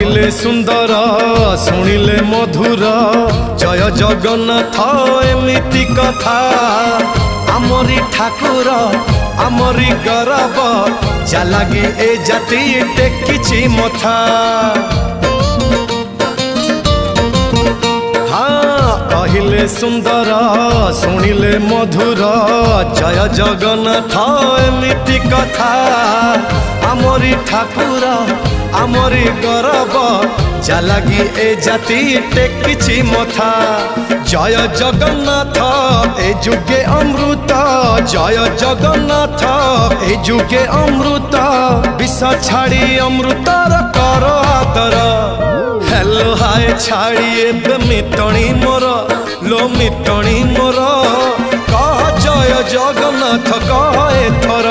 कहिले सुंदर शुणिले मधुर जय जगन्नाथ एमिति कथा आमरी ठाकुर आमरी गौरव जालागी ए जाति टेकिछि मथा। हाँ कहिले सुंदर शुणिले मधुर जय जगन्नाथ एमिति कथा आमरी ठाकुर आमरी गौरव जालागी ए जाति टेकिछि मथा। जय जगन्नाथ ए जुगे अमृत जय जगन्नाथ ए जुगे अमृत विष छाड़ी अमृतर कर आदर। हेलो हाय छाड़ी एबे मितणी मोर लो मितणी मोर कह जय जगन्नाथ कह एथर।